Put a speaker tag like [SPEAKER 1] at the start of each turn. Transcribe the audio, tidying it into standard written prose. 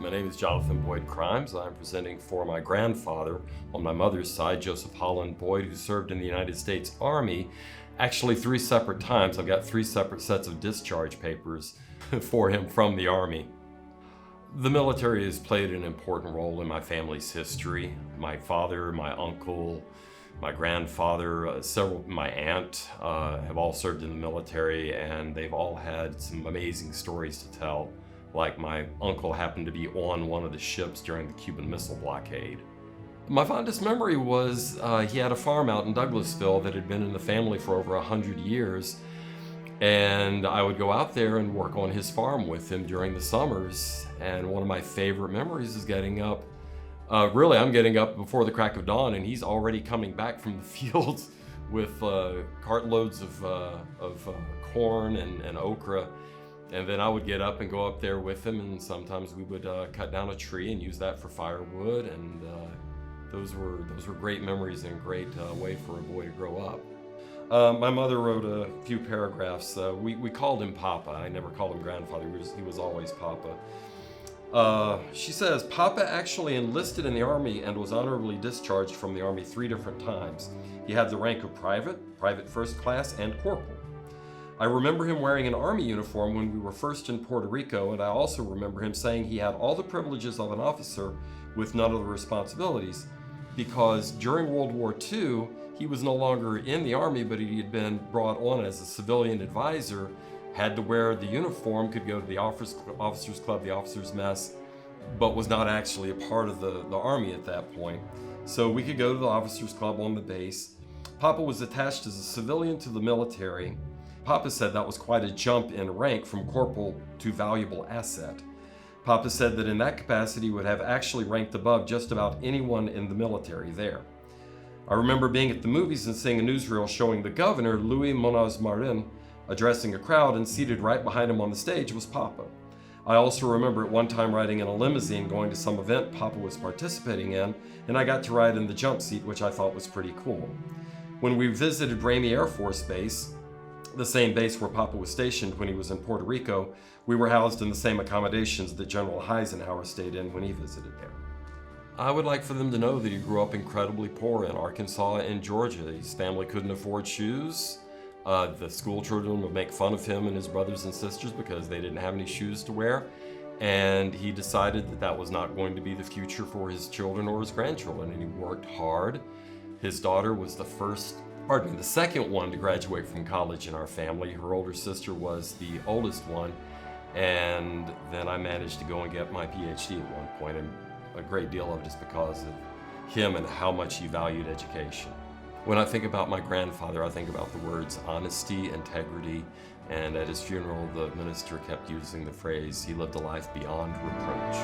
[SPEAKER 1] My name is Jonathan Boyd Crimes. I'm presenting for my grandfather on my mother's side, Joseph Holland Boyd, who served in the United States Army, actually 3 separate times. I've got 3 separate sets of discharge papers for him from the Army. The military has played an important role in my family's history. My father, my uncle, my grandfather, my aunt have all served in the military, and they've all had some amazing stories to tell. Like my uncle happened to be on one of the ships during the Cuban Missile Blockade. My fondest memory was he had a farm out in Douglasville that had been in the family for over 100 years. And I would go out there and work on his farm with him during the summers. And one of my favorite memories is getting up. I'm getting up before the crack of dawn, and he's already coming back from the fields with cartloads of corn and okra. And then I would get up and go up there with him, and sometimes we would cut down a tree and use that for firewood. And those were great memories and a great way for a boy to grow up. My mother wrote a few paragraphs. We called him Papa. I never called him grandfather. He was always Papa. She says, Papa actually enlisted in the Army and was honorably discharged from the Army 3 different times. He had the rank of private first class, and corporal. I remember him wearing an Army uniform when we were first in Puerto Rico, and I also remember him saying he had all the privileges of an officer with none of the responsibilities, because during World War II, he was no longer in the Army, but he had been brought on as a civilian advisor, had to wear the uniform, could go to the officers club, the officers mess, but was not actually a part of the Army at that point. So we could go to the officers club on the base. Papa was attached as a civilian to the military. Papa said that was quite a jump in rank from corporal to valuable asset. Papa said that in that capacity would have actually ranked above just about anyone in the military there. I remember being at the movies and seeing a newsreel showing the governor, Luis Munoz Marin, addressing a crowd, and seated right behind him on the stage was Papa. I also remember at one time riding in a limousine going to some event Papa was participating in, and I got to ride in the jump seat, which I thought was pretty cool. When we visited Ramey Air Force Base, the same base where Papa was stationed when he was in Puerto Rico, we were housed in the same accommodations that General Eisenhower stayed in when he visited there. I would like for them to know that he grew up incredibly poor in Arkansas and Georgia. His family couldn't afford shoes. The school children would make fun of him and his brothers and sisters because they didn't have any shoes to wear. And he decided that that was not going to be the future for his children or his grandchildren, and he worked hard. His daughter was the second one to graduate from college in our family. Her older sister was the oldest one. And then I managed to go and get my PhD at one point, and a great deal of it is because of him and how much he valued education. When I think about my grandfather, I think about the words honesty, integrity, and at his funeral, the minister kept using the phrase, he lived a life beyond reproach.